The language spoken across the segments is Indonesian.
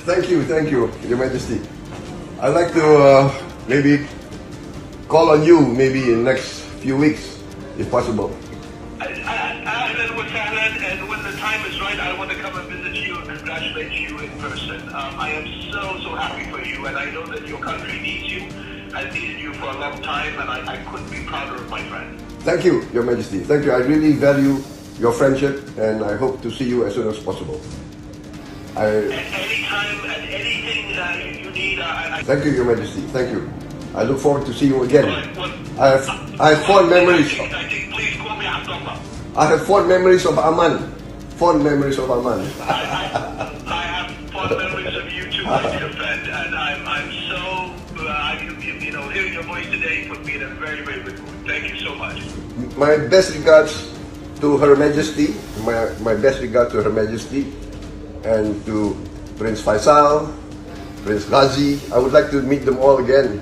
Thank you, Your Majesty. I'd like to maybe call on you maybe in next few weeks, if possible. Ahlan wa sahlan, and when the time is right, I want to come and visit you and congratulate you in person. I am so happy for you, and I know that your country needs you. I've needed you for a long time, and I couldn't be prouder of my friend. Thank you, Your Majesty. Thank you. I really value your friendship, and I hope to see you as soon as possible. Anytime and anything you need, Thank you, Your Majesty. Thank you. I look forward to see you again. Well, I have fond memories. I think please call me Abdullah. I have fond memories of Aman. Fond memories of Aman. I have fond memories of you too, my dear friend, and I'm so hearing your voice today put me in a very good mood. Thank you so much. My best regards to Her Majesty. My best regard to Her Majesty and to Prince Faisal, Prince Ghazi. I would like to meet them all again.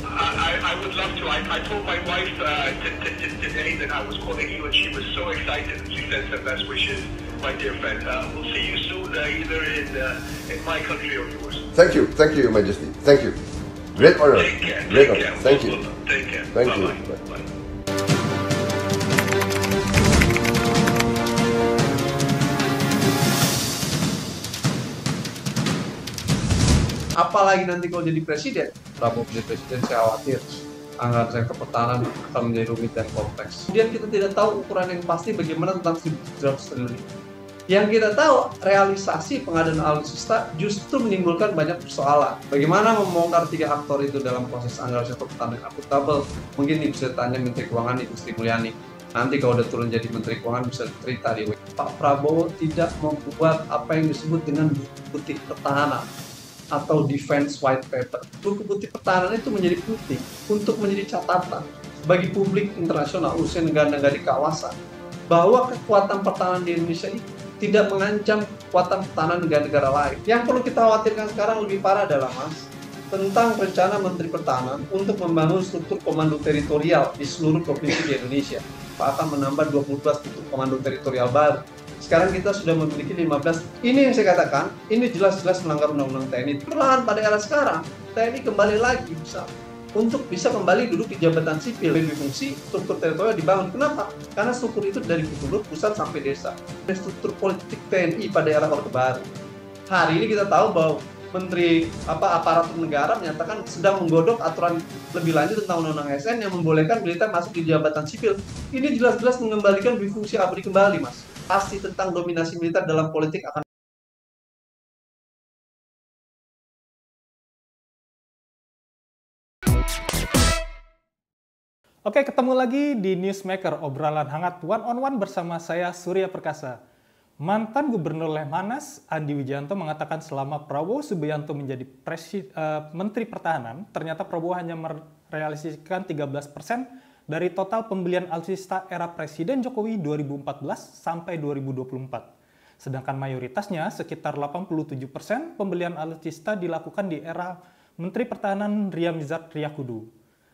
I would love to. I told my wife today that I was calling you, and she was so excited. She sends her best wishes, my dear friend. We'll see you soon, either in my country or yours. Thank you, Your Majesty. Thank you. Great honor. Take care. Great Take honor. care. Thank you. Take care. Thank you. Bye-bye. Bye. Apalagi nanti kalau jadi presiden, Prabowo jadi presiden, saya khawatir anggaran sektor pertahanan akan menjadi rumit dan kompleks. Kemudian kita tidak tahu ukuran yang pasti bagaimana tentang 1.700 triliun. Yang kita tahu, realisasi pengadaan alutsista justru menimbulkan banyak persoalan. Bagaimana membongkar 3 aktor itu dalam proses anggaran sektor pertahanan yang akuntabel? Mungkin bisa tanya Menteri Keuangan Ibu Sri Mulyani. Nanti kalau udah turun jadi Menteri Keuangan bisa cerita di Pak Prabowo tidak membuat apa yang disebut dengan buku putih pertahanan atau Defense White Paper. Buku putih pertahanan itu menjadi penting untuk menjadi catatan bagi publik internasional, khususnya negara-negara di kawasan, bahwa kekuatan pertahanan di Indonesia itu tidak mengancam kekuatan pertahanan negara-negara lain. Yang perlu kita khawatirkan sekarang lebih parah adalah tentang rencana Menteri Pertahanan untuk membangun struktur komando teritorial di seluruh provinsi di Indonesia. Pak akan menambah 22 struktur komando teritorial baru. Sekarang kita sudah memiliki 15. Ini yang saya katakan, ini jelas-jelas melanggar Undang-Undang TNI. Perlahan pada era sekarang, TNI kembali lagi untuk bisa kembali duduk di jabatan sipil. Lebih fungsi, struktur teritorial dibangun. Kenapa? Karena struktur itu dari gubernur pusat sampai desa. Struktur politik TNI pada era Orde Baru. Hari ini kita tahu bahwa Menteri Aparatur Negara menyatakan sedang menggodok aturan lebih lanjut tentang Undang-Undang ASN yang membolehkan militer masuk di jabatan sipil. Ini jelas-jelas mengembalikan fungsi ABRI kembali, Mas. Pasti tentang dominasi militer dalam politik akan. Oke, ketemu lagi di Newsmaker, obrolan hangat one on one bersama saya Surya Perkasa. Mantan Gubernur Lemhanas, Andi Wijayanto, mengatakan selama Prabowo Subianto menjadi Menteri Pertahanan, ternyata Prabowo hanya merealisasikan 13% dari total pembelian alutsista era Presiden Jokowi 2014 sampai 2024. Sedangkan mayoritasnya, sekitar 87% pembelian alutsista dilakukan di era Menteri Pertahanan Ria Mizard Triakudu.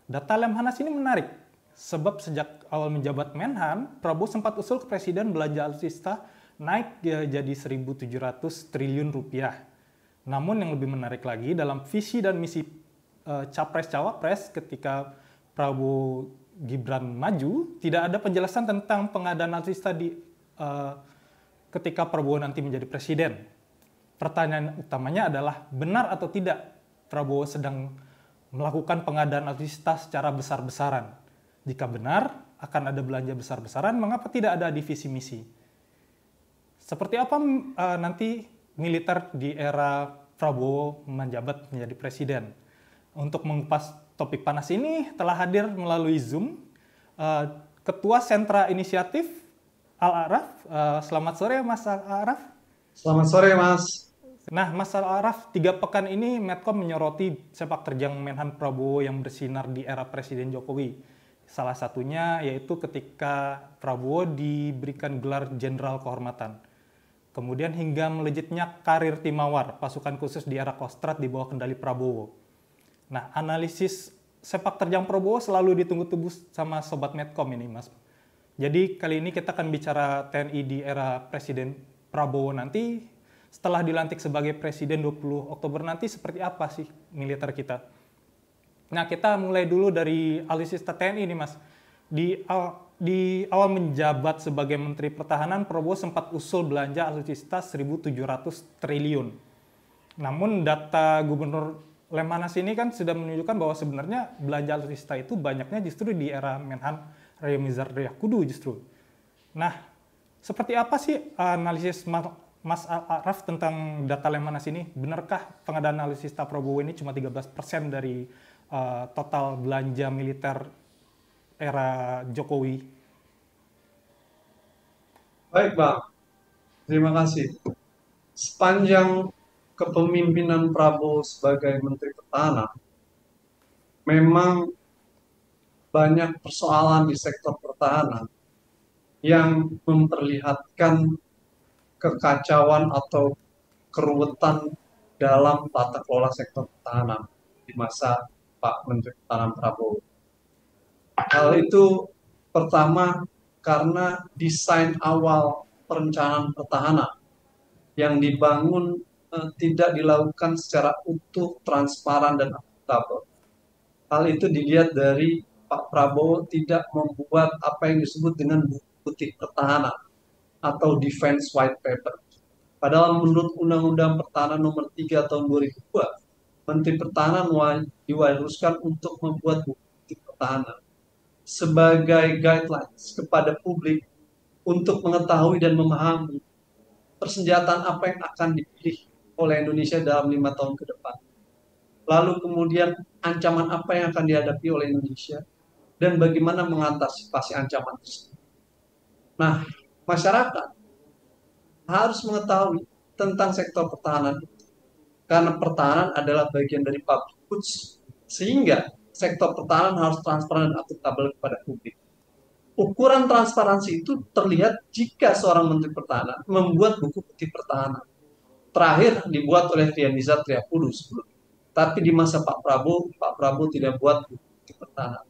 Data Lemhanas ini menarik, sebab sejak awal menjabat Menhan, Prabowo sempat usul ke Presiden belanja alutsista naik jadi 1.700 triliun rupiah. Namun yang lebih menarik lagi, dalam visi dan misi Capres-Cawapres ketika Prabowo Gibran maju, tidak ada penjelasan tentang pengadaan alutsista ketika Prabowo nanti menjadi presiden. Pertanyaan utamanya adalah, benar atau tidak Prabowo sedang melakukan pengadaan alutsista secara besar-besaran? Jika benar, akan ada belanja besar-besaran, mengapa tidak ada di visi misi? Seperti apa nanti militer di era Prabowo menjabat menjadi presiden? Untuk mengupas topik panas ini telah hadir melalui Zoom Ketua Sentra Inisiatif Al-A'raf. Selamat sore Mas Al-A'raf. Selamat sore Mas. Nah Mas Al-A'raf, 3 pekan ini Medcom menyoroti sepak terjang Menhan Prabowo yang bersinar di era Presiden Jokowi. Salah satunya yaitu ketika Prabowo diberikan gelar Jenderal Kehormatan. Kemudian hingga melejitnya karir Tim Mawar, pasukan khusus di era Kostrad di bawah kendali Prabowo. Nah, analisis sepak terjang Prabowo selalu ditunggu-tunggu sama Sobat Medcom ini, Mas. Jadi kali ini kita akan bicara TNI di era Presiden Prabowo nanti. setelah dilantik sebagai presiden 20 Oktober nanti seperti apa sih militer kita. Nah, kita mulai dulu dari alutsista TNI nih, Mas. Di awal menjabat sebagai Menteri Pertahanan, Prabowo sempat usul belanja alutsista 1.700 triliun. Namun data Gubernur Lemhanas ini kan sudah menunjukkan bahwa sebenarnya belanja alutsista itu banyaknya justru di era Menhan Riyamizard Riyakudu justru. Nah, seperti apa sih analisis Mas Araf tentang data Lemhanas ini? Benarkah pengadaan alutsista Prabowo ini cuma 13% dari total belanja militer era Jokowi? Baik, Bang. Terima kasih. Sepanjang kepemimpinan Prabowo sebagai Menteri Pertahanan, memang banyak persoalan di sektor pertahanan yang memperlihatkan kekacauan atau keruwetan dalam tata kelola sektor pertahanan di masa Pak Menteri Pertahanan Prabowo. Hal itu pertama karena desain awal perencanaan pertahanan yang dibangun tidak dilakukan secara utuh, transparan, dan akuntabel. Hal itu dilihat dari Pak Prabowo tidak membuat apa yang disebut dengan buku putih pertahanan atau Defense White Paper. Padahal menurut Undang-Undang Pertahanan Nomor 3 Tahun 2002, Menteri Pertahanan diwariskan untuk membuat buku putih pertahanan sebagai guidelines kepada publik untuk mengetahui dan memahami persenjataan apa yang akan dipilih oleh Indonesia dalam 5 tahun ke depan. Lalu kemudian ancaman apa yang akan dihadapi oleh Indonesia dan bagaimana mengantisipasi ancaman tersebut. Nah, masyarakat harus mengetahui tentang sektor pertahanan itu. Karena pertahanan adalah bagian dari public goods, sehingga sektor pertahanan harus transparan dan akuntabel kepada publik. Ukuran transparansi itu terlihat jika seorang Menteri Pertahanan membuat buku putih pertahanan. Terakhir dibuat oleh Riyamizard Riyakudu sebelumnya. Tapi di masa Pak Prabowo tidak buat buku putih pertahanan.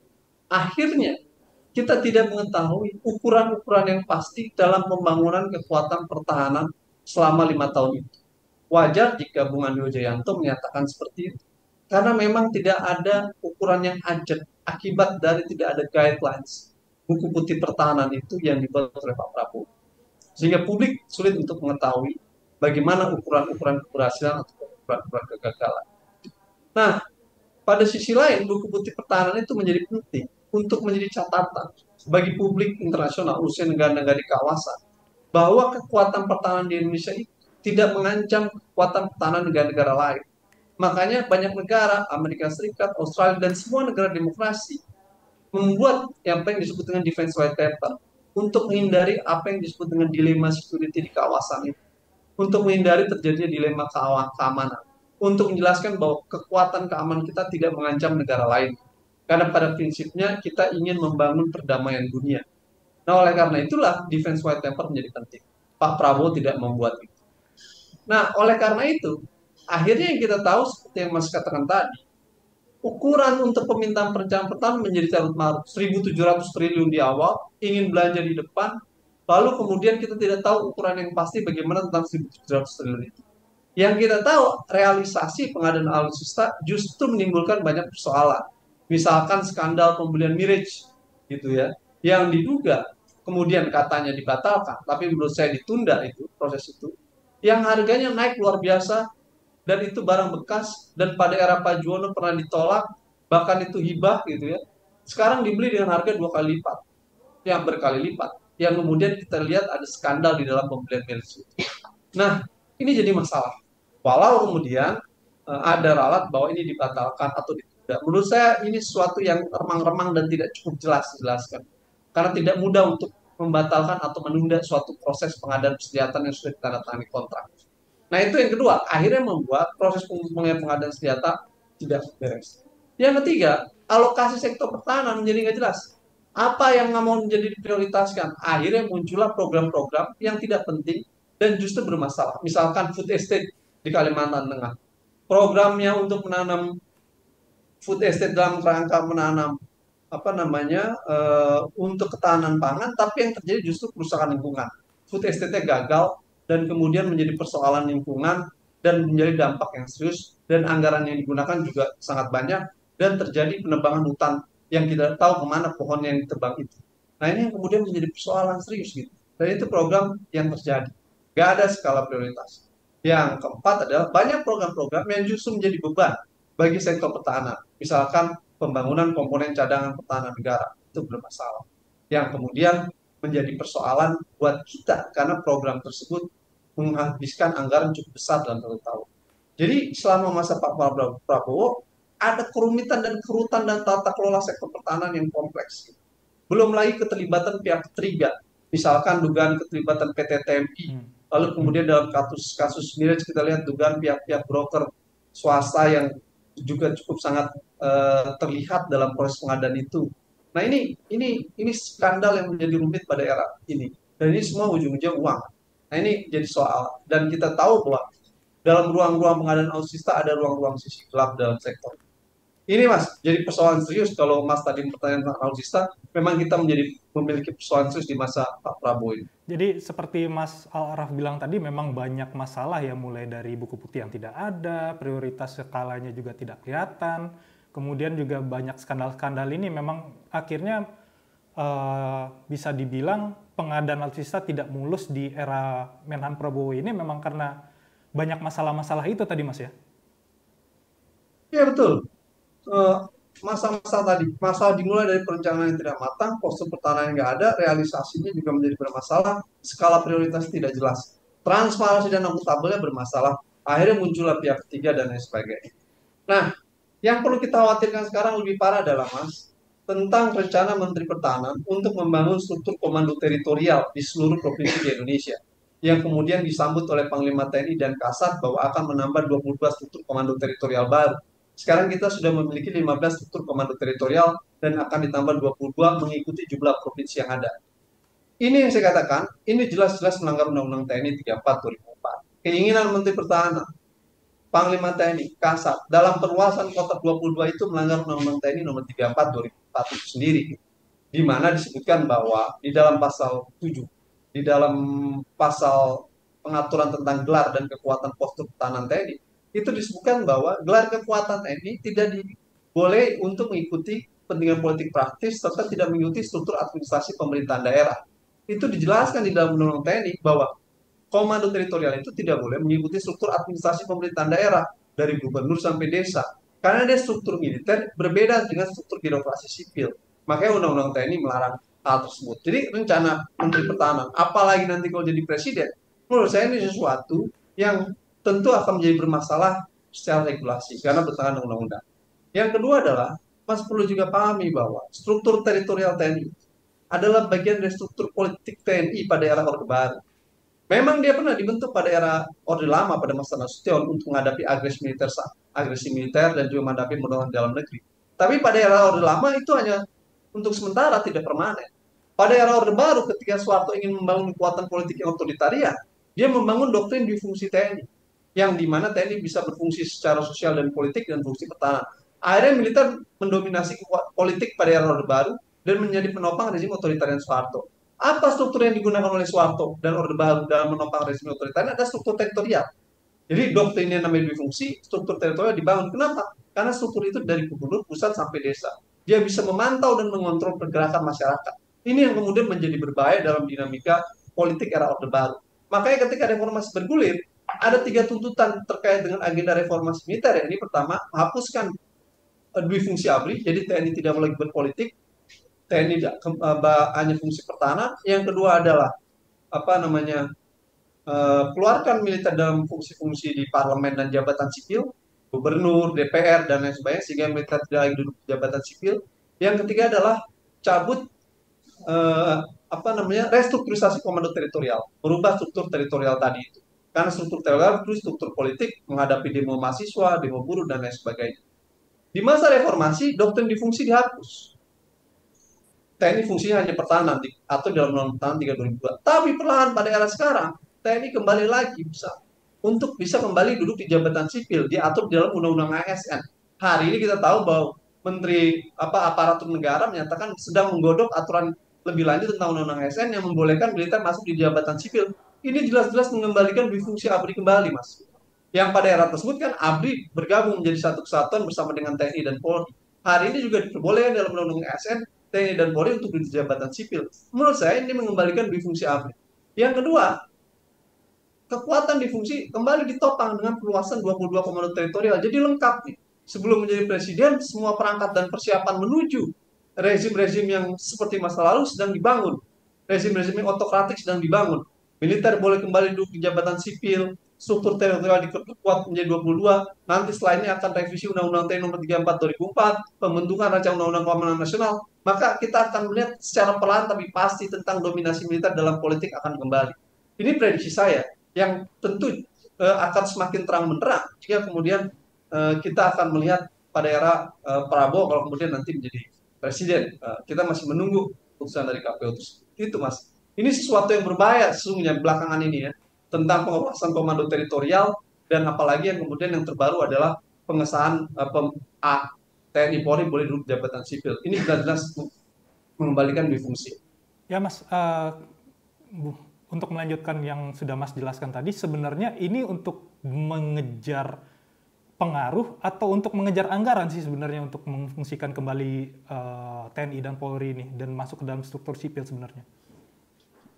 Akhirnya, kita tidak mengetahui ukuran-ukuran yang pasti dalam pembangunan kekuatan pertahanan selama 5 tahun itu. Wajar jika Bung Andi Wijayanto menyatakan seperti itu. Karena memang tidak ada ukuran yang ajak akibat dari tidak ada guidelines buku putih pertahanan itu yang dibuat oleh Pak Prabowo. Sehingga publik sulit untuk mengetahui bagaimana ukuran-ukuran keberhasilan atau ukuran-ukuran kegagalan. Nah, pada sisi lain, buku putih pertahanan itu menjadi penting untuk menjadi catatan bagi publik internasional, khususnya negara-negara di kawasan, bahwa kekuatan pertahanan di Indonesia itu tidak mengancam kekuatan pertahanan negara-negara lain. Makanya banyak negara, Amerika Serikat, Australia, dan semua negara demokrasi membuat yang disebut dengan Defense White Paper untuk menghindari apa yang disebut dengan dilema security di kawasan itu, untuk menghindari terjadinya dilema keamanan, untuk menjelaskan bahwa kekuatan keamanan kita tidak mengancam negara lain. Karena pada prinsipnya kita ingin membangun perdamaian dunia. Nah, oleh karena itulah Defense White Paper menjadi penting. Pak Prabowo tidak membuat itu. Nah, oleh karena itu, akhirnya yang kita tahu seperti yang Mas katakan tadi, ukuran untuk permintaan perencanaan pertahanan menjadi carut marut. 1.700 triliun di awal, ingin belanja di depan, lalu kemudian kita tidak tahu ukuran yang pasti bagaimana tentang 1.700 triliun itu. Yang kita tahu, realisasi pengadaan alutsista justru menimbulkan banyak persoalan. Misalkan skandal pembelian Mirage, gitu ya, yang diduga kemudian katanya dibatalkan, tapi menurut saya ditunda itu proses itu, yang harganya naik luar biasa. Dan itu barang bekas, dan pada era Pak Juwono pernah ditolak, bahkan itu hibah gitu ya. Sekarang dibeli dengan harga 2 kali lipat, yang berkali lipat. Yang kemudian kita lihat ada skandal di dalam pembelian Mirage. Nah, ini jadi masalah. Walau kemudian ada ralat bahwa ini dibatalkan atau ditunda. Menurut saya ini sesuatu yang remang-remang dan tidak cukup jelas dijelaskan. Karena tidak mudah untuk membatalkan atau menunda suatu proses pengadaan persenjataan yang sudah ditandatangani kontrak. Nah, itu yang kedua, akhirnya membuat proses pengadaan senjata tidak beres. Yang ketiga, alokasi sektor pertahanan menjadi nggak jelas. Apa yang nggak mau menjadi diprioritaskan? Akhirnya muncullah program-program yang tidak penting dan justru bermasalah. Misalkan food estate di Kalimantan Tengah. Programnya untuk menanam food estate dalam rangka menanam untuk ketahanan pangan, tapi yang terjadi justru kerusakan lingkungan. Food estate-nya gagal, dan kemudian menjadi persoalan lingkungan dan menjadi dampak yang serius, dan anggaran yang digunakan juga sangat banyak, dan terjadi penebangan hutan yang tidak tahu kemana pohon yang ditebang itu. Nah, ini yang kemudian menjadi persoalan serius gitu. Dan itu program yang terjadi. Nggak ada skala prioritas. Yang keempat adalah banyak program-program yang justru menjadi beban bagi sektor pertahanan. Misalkan pembangunan komponen cadangan pertahanan negara, itu bermasalah. Yang kemudian menjadi persoalan buat kita karena program tersebut menghabiskan anggaran cukup besar dalam 1 tahun. Jadi selama masa Pak Prabowo ada kerumitan dan kerutan dan tata kelola sektor pertahanan yang kompleks. Belum lagi keterlibatan pihak ketiga, misalkan dugaan keterlibatan PT TMI, lalu kemudian dalam kasus Miraj kita lihat dugaan pihak-pihak broker swasta yang juga cukup sangat terlihat dalam proses pengadaan itu. Nah, ini skandal yang menjadi rumit pada era ini, dan ini semua ujung-ujung uang. Nah, ini jadi soal, dan kita tahu bahwa dalam ruang-ruang pengadaan alutsista ada ruang-ruang sisi gelap dalam sektor. Ini Mas, jadi persoalan serius kalau Mas tadi pertanyaan tentang alutsista, memang kita memiliki persoalan serius di masa Pak Prabowo ini. Jadi seperti Mas Al-Araf bilang tadi, memang banyak masalah ya, mulai dari buku putih yang tidak ada, prioritas skalanya juga tidak kelihatan, kemudian juga banyak skandal-skandal ini memang akhirnya bisa dibilang pengadaan alutsista tidak mulus di era Menhan Prabowo ini memang karena banyak masalah-masalah itu tadi Mas ya? Iya betul. Masa-masa tadi, masalah dimulai dari perencanaan yang tidak matang, postur pertahanan yang nggak ada, realisasinya juga menjadi bermasalah, skala prioritas tidak jelas, transparansi dan akuntabelnya bermasalah, akhirnya muncullah pihak ketiga dan lain sebagainya. Nah, yang perlu kita khawatirkan sekarang lebih parah adalah Mas, tentang rencana Menteri Pertahanan untuk membangun struktur komando teritorial di seluruh provinsi di Indonesia, yang kemudian disambut oleh Panglima TNI dan Kasat bahwa akan menambah 22 struktur komando teritorial baru. Sekarang kita sudah memiliki 15 struktur komando teritorial dan akan ditambah 22 mengikuti jumlah provinsi yang ada. Ini yang saya katakan, ini jelas-jelas melanggar Undang-Undang TNI 34 2004. Keinginan Menteri Pertahanan, Panglima TNI, Kasat, dalam perluasan kota 22 itu melanggar Undang-Undang TNI nomor 34 2004 itu sendiri. Di mana disebutkan bahwa di dalam pasal 7, di dalam pasal pengaturan tentang gelar dan kekuatan postur pertahanan TNI, itu disebutkan bahwa gelar kekuatan TNI tidak boleh untuk mengikuti kepentingan politik praktis serta tidak mengikuti struktur administrasi pemerintahan daerah. Itu dijelaskan di dalam Undang-Undang TNI bahwa komando teritorial itu tidak boleh mengikuti struktur administrasi pemerintahan daerah dari gubernur sampai desa. Karena dia struktur militer berbeda dengan struktur birokrasi sipil. Makanya Undang-Undang TNI melarang hal tersebut. Jadi rencana Menteri Pertahanan, apalagi nanti kalau jadi presiden, menurut saya ini sesuatu yang tentu akan menjadi bermasalah secara regulasi karena bertentangan dengan undang-undang. Yang kedua adalah, Mas perlu juga pahami bahwa struktur teritorial TNI adalah bagian dari struktur politik TNI pada era Orde Baru. Memang dia pernah dibentuk pada era Orde Lama pada masa Nasution untuk menghadapi agresi militer dan juga menghadapi perdagangan dalam negeri. Tapi pada era Orde Lama itu hanya untuk sementara, tidak permanen. Pada era Orde Baru ketika Soeharto ingin membangun kekuatan politik yang otoritarian, dia membangun doktrin difungsi TNI, yang dimana TNI bisa berfungsi secara sosial dan politik dan fungsi pertahanan. Akhirnya militer mendominasi politik pada era Orde Baru dan menjadi penopang rezim otoritarian Soeharto. Apa struktur yang digunakan oleh Soeharto dan Orde Baru dalam menopang rezim otoritarian? Ada struktur teritorial. Jadi doktrinnya namanya difungsi, struktur teritorial dibangun. Kenapa? Karena struktur itu dari gubernur pusat sampai desa. Dia bisa memantau dan mengontrol pergerakan masyarakat. Ini yang kemudian menjadi berbahaya dalam dinamika politik era Orde Baru. Makanya ketika reformasi bergulir, ada 3 tuntutan terkait dengan agenda reformasi militer. Ini pertama, menghapuskan difungsi ABRI, jadi TNI tidak boleh berpolitik, TNI hanya fungsi pertahanan. Yang kedua adalah keluarkan militer dalam fungsi-fungsi di parlemen dan jabatan sipil, gubernur, DPR dan lain sebagainya, sehingga militer tidak lagi duduk di jabatan sipil. Yang ketiga adalah cabut restrukturisasi komando teritorial, merubah struktur teritorial tadi itu. Karena struktur teritorial itu struktur politik menghadapi demo mahasiswa, demo buruh dan lain sebagainya. Di masa reformasi, doktrin difungsi dihapus. TNI fungsinya hanya pertahanan atau dalam Undang-Undang 3 2002. Tapi perlahan pada era sekarang, TNI kembali lagi bisa kembali duduk di jabatan sipil, diatur di dalam Undang-Undang ASN. Hari ini kita tahu bahwa Menteri Aparatur Negara menyatakan sedang menggodok aturan lebih lanjut tentang Undang-Undang ASN yang membolehkan militer masuk di jabatan sipil. ini jelas-jelas mengembalikan fungsi ABRI kembali, Mas. Yang pada era tersebut kan ABRI bergabung menjadi satu kesatuan bersama dengan TNI dan Polri. Hari ini juga diperbolehkan dalam Undang-Undang ASN TNI dan Polri untuk di jabatan sipil. Menurut saya ini mengembalikan fungsi ABRI. Yang kedua, kekuatan difungsi kembali ditopang dengan perluasan 22 komando teritorial. Jadi lengkap nih. Sebelum menjadi presiden, semua perangkat dan persiapan menuju rezim-rezim yang seperti masa lalu sedang dibangun. Rezim-rezim yang otokratik sedang dibangun. Militer boleh kembali duduk di jabatan sipil, struktur teritorial diperkuat menjadi 22. Nanti setelah ini akan revisi Undang-Undang TNI Nomor 34 2004, pembentukan rancangan Undang-Undang Keamanan Nasional. Maka kita akan melihat secara perlahan tapi pasti tentang dominasi militer dalam politik akan kembali. Ini prediksi saya yang tentu akan semakin terang benderang jika kemudian kita akan melihat pada era Prabowo kalau kemudian nanti menjadi presiden. Kita masih menunggu keputusan dari KPU itu, Mas. Ini sesuatu yang berbahaya sesungguhnya belakangan ini ya, tentang penguasaan komando teritorial, dan apalagi yang kemudian yang terbaru adalah pengesahan TNI Polri boleh duduk jabatan sipil. Ini jelas-jelas mengembalikan difungsi. Ya Mas, untuk melanjutkan yang sudah Mas jelaskan tadi, sebenarnya ini untuk mengejar pengaruh atau untuk mengejar anggaran sih sebenarnya untuk memfungsikan kembali TNI dan Polri ini dan masuk ke dalam struktur sipil sebenarnya?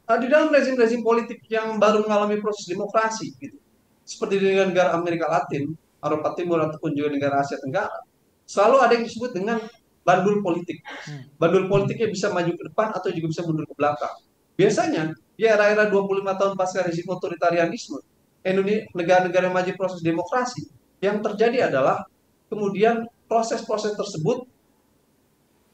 Di dalam rezim-rezim politik yang baru mengalami proses demokrasi, gitu, seperti di negara Amerika Latin, Eropa Timur, ataupun juga negara Asia Tenggara, selalu ada yang disebut dengan bandul politik. Bandul politiknya bisa maju ke depan atau juga bisa mundur ke belakang. Biasanya, di era-era 25 tahun pasca rezim otoritarianisme, negara-negara yang maju proses demokrasi, yang terjadi adalah kemudian proses-proses tersebut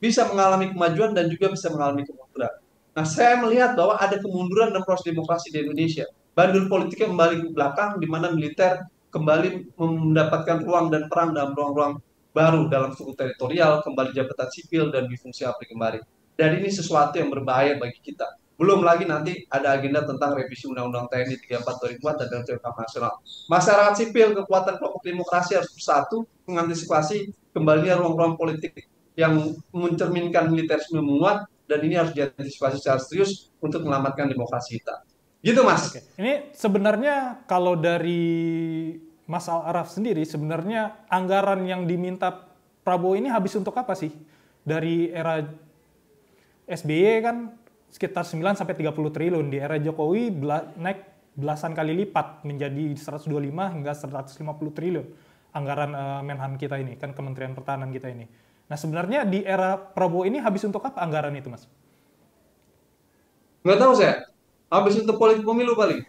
bisa mengalami kemajuan dan juga bisa mengalami kemunduran. Nah, saya melihat bahwa ada kemunduran dalam proses demokrasi di Indonesia. Bandul politiknya kembali ke belakang, di mana militer kembali mendapatkan ruang dan peran dalam ruang-ruang baru dalam struktur teritorial, kembali jabatan sipil, dan difungsi ABRI kembali. Dan ini sesuatu yang berbahaya bagi kita. Belum lagi nanti ada agenda tentang revisi Undang-Undang TNI 34 2004 dan Rancangan Keamanan Nasional. Masyarakat sipil, kekuatan kelompok demokrasi harus bersatu mengantisipasi kembalinya ruang-ruang politik yang mencerminkan militerisme menguat, dan ini harus diantisipasi secara serius untuk menyelamatkan demokrasi kita. Gitu, Mas. Oke. Ini sebenarnya kalau dari Mas Al-Araf sendiri, sebenarnya anggaran yang diminta Prabowo ini habis untuk apa sih? Dari era SBY kan sekitar 9 sampai 30 triliun, di era Jokowi naik belasan kali lipat menjadi 125 hingga 150 triliun anggaran Menhan kita ini, kan Kementerian Pertahanan kita ini. Nah, sebenarnya di era Prabowo ini habis untuk apa anggaran itu, Mas? Nggak tahu saya. Habis untuk politik pemilu paling.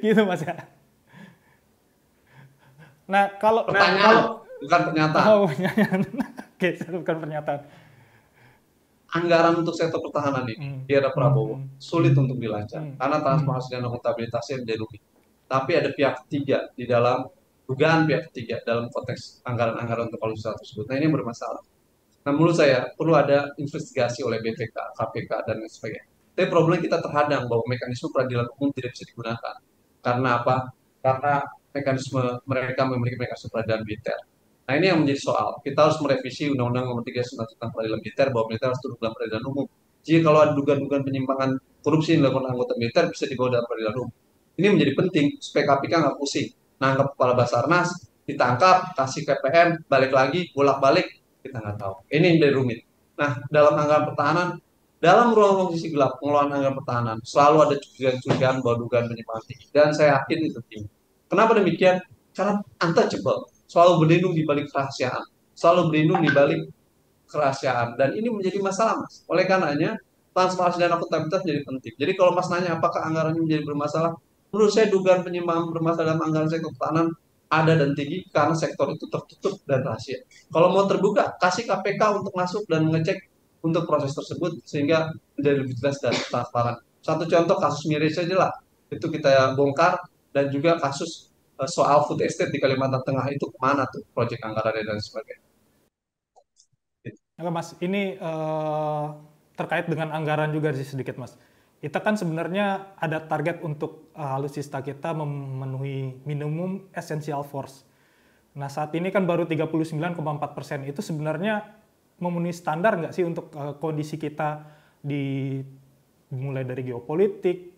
Gitu, Mas ya. Nah, kalau pertanyaan, bukan pernyataan. Oh, pernyataan. Oke, bukan pernyataan. Anggaran untuk sektor pertahanan ini di era Prabowo sulit untuk dilacak karena transparansi dan akuntabilitasnya menjadi rumit. Tapi ada pihak ketiga di dalam dugaan pihak ketiga dalam konteks anggaran-anggaran untuk alutsista tersebut. Nah, ini bermasalah. Nah, menurut saya perlu ada investigasi oleh BPK, KPK, dan lain sebagainya. Tapi problemnya kita terhadang bahwa mekanisme peradilan umum tidak bisa digunakan. Karena apa? Karena mereka memiliki mekanisme peradilan militer. Nah, ini yang menjadi soal. Kita harus merevisi Undang-Undang Nomor 39 tentang peradilan militer, bahwa militer harus duduk dalam peradilan umum. Jika kalau ada dugaan-dugaan penyimpangan korupsi yang dilakukan anggota militer, bisa dibawa dalam peradilan umum. Ini menjadi penting supaya KPK nggak pusing. Nangkap kepala Basarnas, ditangkap, kasih KPM, balik lagi, bolak-balik, kita nggak tahu. Ini yang menjadi rumit. Nah, dalam anggaran pertahanan, dalam ruang sisi gelap pengelolaan anggaran pertahanan, selalu ada curigaan bahwa dugaan penyimpangan tinggi. Dan saya yakin itu tinggi. Kenapa demikian? Karena untouchable, selalu berlindung di balik kerahasiaan, selalu berlindung di balik kerahasiaan. Dan ini menjadi masalah, Mas. Oleh karenanya, transparansi dan akuntabilitas menjadi penting. Jadi kalau Mas nanya apakah anggaran ini menjadi bermasalah, menurut saya dugaan penyimpangan bermasalah dalam anggaran sektor pertahanan ada dan tinggi karena sektor itu tertutup dan rahasia. Kalau mau terbuka, kasih KPK untuk masuk dan mengecek untuk proses tersebut sehingga menjadi lebih jelas dan transparan. Satu contoh kasus miris saja lah, itu kita bongkar, dan juga kasus soal food estate di Kalimantan Tengah itu kemana tuh proyek anggarannya dan sebagainya. Oke, Mas, ini terkait dengan anggaran juga sih sedikit, Mas. Kita kan sebenarnya ada target untuk alutsista kita memenuhi minimum essential force. Nah, saat ini kan baru 39,4%. Itu sebenarnya memenuhi standar nggak sih untuk kondisi kita di mulai dari geopolitik,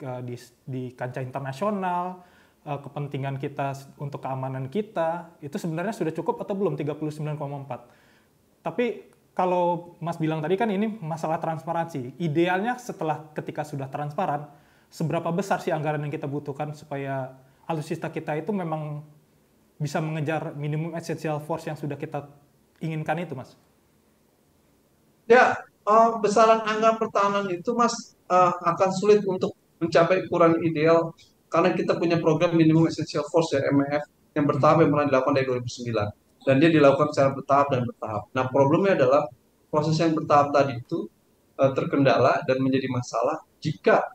di kancah internasional, kepentingan kita untuk keamanan kita, itu sebenarnya sudah cukup atau belum 39,4. Tapi kalau Mas bilang tadi kan ini masalah transparansi. Idealnya ketika sudah transparan, seberapa besar sih anggaran yang kita butuhkan supaya alutsista kita itu memang bisa mengejar minimum essential force yang sudah kita inginkan itu, Mas? Ya, besaran anggaran pertahanan itu Mas akan sulit untuk mencapai ukuran ideal karena kita punya program minimum essential force ya MEF yang bertahap yang pernah dilakukan dari 2009 dan dia dilakukan secara bertahap dan bertahap. Nah, problemnya adalah proses yang bertahap tadi itu terkendala dan menjadi masalah jika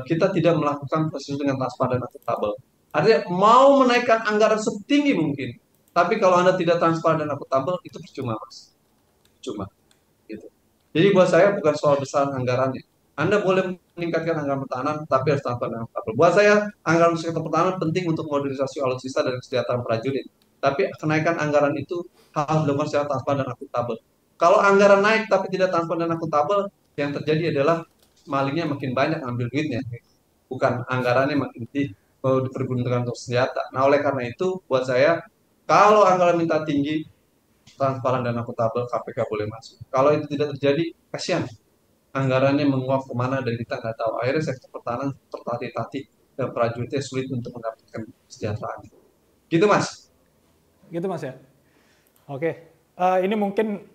kita tidak melakukan proses dengan transparan dan akuntabel. Artinya mau menaikkan anggaran setinggi mungkin, tapi kalau Anda tidak transparan dan akuntabel itu percuma, Mas. Percuma. Gitu. Jadi buat saya bukan soal besar anggarannya. Anda boleh meningkatkan anggaran pertahanan, tapi harus transparan dan akuntabel. Buat saya, anggaran sektor pertahanan penting untuk modernisasi alutsista dan kesejahteraan prajurit. Tapi kenaikan anggaran itu harus dilakukan secara transparan dan akuntabel. Kalau anggaran naik tapi tidak transparan dan akuntabel, yang terjadi adalah malingnya makin banyak ngambil duitnya, bukan anggarannya makin dipergunakan untuk senjata. Nah, oleh karena itu, buat saya, kalau anggaran minta tinggi, transparan dan akuntabel, KPK boleh masuk. Kalau itu tidak terjadi, kasihan. Anggarannya menguap kemana dan kita nggak tahu. Akhirnya sektor pertahanan tertatih-tatih dan prajuritnya sulit untuk mendapatkan kesejahteraan. Gitu, Mas. Gitu, Mas ya? Oke. Ini mungkin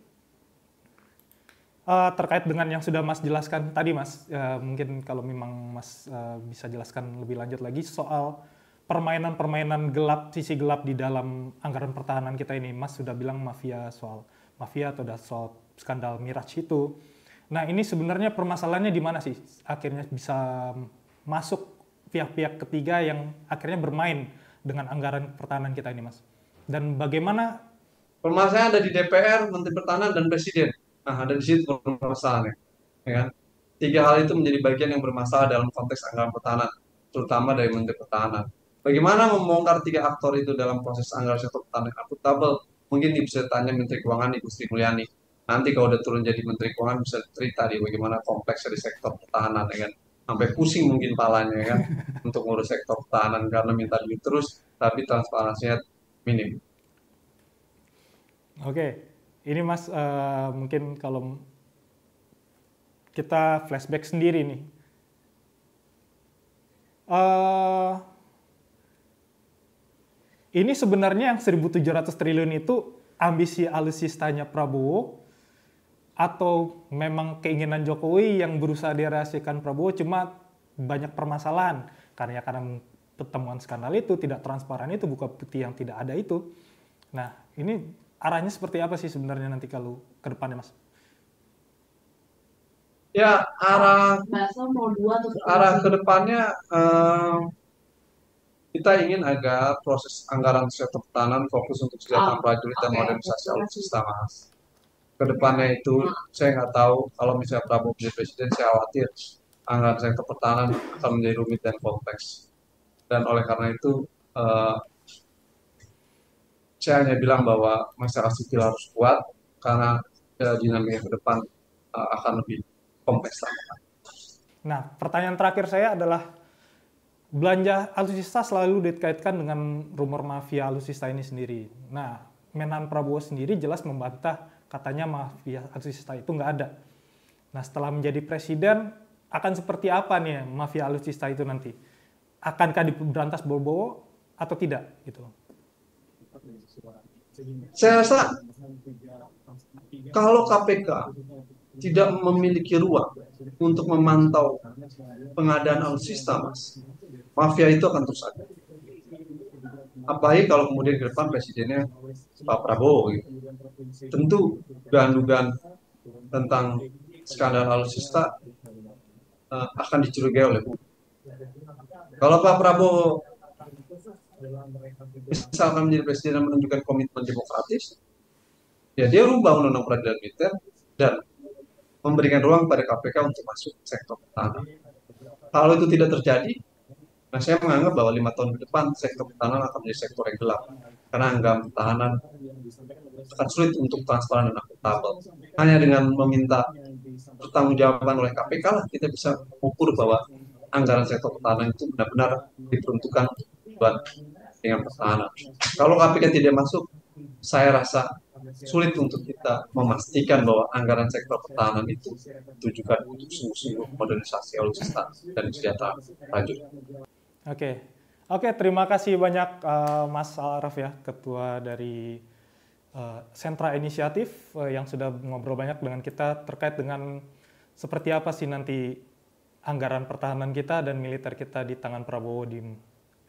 terkait dengan yang sudah Mas jelaskan tadi, Mas. Mungkin kalau memang Mas bisa jelaskan lebih lanjut lagi soal permainan-permainan gelap, sisi gelap di dalam anggaran pertahanan kita ini. Mas sudah bilang soal mafia atau soal skandal Mirage itu. Nah, ini sebenarnya permasalahannya di mana sih? Akhirnya bisa masuk pihak-pihak ketiga yang akhirnya bermain dengan anggaran pertahanan kita ini, Mas. Dan bagaimana? Permasalahan ada di DPR, Menteri Pertahanan, dan Presiden. Nah, ada di situ permasalahannya. Ya kan? Tiga hal itu menjadi bagian yang bermasalah dalam konteks anggaran pertahanan, terutama dari Menteri Pertahanan. Bagaimana membongkar tiga aktor itu dalam proses anggaran sektor pertahanan akuntabel? Mungkin bisa tanya Menteri Keuangan Ibu Sri Mulyani. Nanti kalau udah turun jadi Menteri Keuangan bisa cerita di bagaimana kompleks dari sektor pertahanan, ya kan? Sampai pusing mungkin palanya, ya kan? Untuk ngurus sektor pertahanan karena minta duit terus, tapi transparansinya minim. Oke, ini Mas mungkin kalau kita flashback sendiri nih. Ini sebenarnya yang 1.700 triliun itu ambisi alutsistanya Prabowo atau memang keinginan Jokowi yang berusaha dirahasiakan Prabowo, cuma banyak permasalahan karena pertemuan skandal itu, tidak transparan itu, buka putih yang tidak ada itu. Nah, ini arahnya seperti apa sih sebenarnya nanti kalau ke depannya, Mas? Ya, arah ke depannya kita ingin agar proses anggaran sektor pertahanan fokus untuk kesejahteraan prajurit dan modernisasi alutsista, Mas. Kedepannya itu saya nggak tahu, kalau misalnya Prabowo menjadi presiden, saya khawatir anggaran sektor pertahanan akan menjadi rumit dan kompleks. Dan oleh karena itu saya hanya bilang bahwa masyarakat sipil harus kuat karena dinamika ke depan akan lebih kompleks. Nah, pertanyaan terakhir saya adalah belanja alutsista selalu dikaitkan dengan rumor mafia alutsista ini sendiri. Nah, Menhan Prabowo sendiri jelas membantah, katanya mafia alutsista itu nggak ada. Nah, setelah menjadi presiden, akan seperti apa nih mafia alutsista itu nanti? Akankah diberantas boro-boro atau tidak? Gitu. Saya rasa kalau KPK tidak memiliki ruang untuk memantau pengadaan alutsista, Mas, mafia itu akan terus ada. Apalagi kalau kemudian ke depan presidennya Pak Prabowo, gitu. Tentu dugaan-dugaan tentang skandal alutsista akan dicurigai oleh publik. Kalau Pak Prabowo misalkan menjadi presiden dan menunjukkan komitmen demokratis, ya dia rubah undang-undang peradilan militer dan memberikan ruang pada KPK untuk masuk sektor pertahanan. Kalau itu tidak terjadi, Nah, saya menganggap bahwa 5 tahun ke depan sektor pertahanan akan menjadi sektor yang gelap karena anggaran pertahanan akan sulit untuk transparan dan akuntabel. Hanya dengan meminta pertanggungjawaban oleh KPK lah kita bisa mengukur bahwa anggaran sektor pertahanan itu benar-benar diperuntukkan buat dengan pertahanan. Kalau KPK tidak masuk, saya rasa sulit untuk kita memastikan bahwa anggaran sektor pertahanan itu ditujukan untuk sungguh-sungguh modernisasi alutsista dan senjata lanjut. Oke, oke, terima kasih banyak Mas Araf ya, Ketua dari Sentra Inisiatif yang sudah ngobrol banyak dengan kita terkait dengan seperti apa sih nanti anggaran pertahanan kita dan militer kita di tangan Prabowo di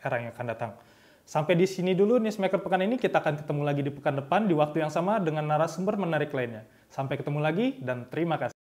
era yang akan datang. Sampai di sini dulu Newsmaker pekan ini, kita akan ketemu lagi di pekan depan di waktu yang sama dengan narasumber menarik lainnya. Sampai ketemu lagi dan terima kasih.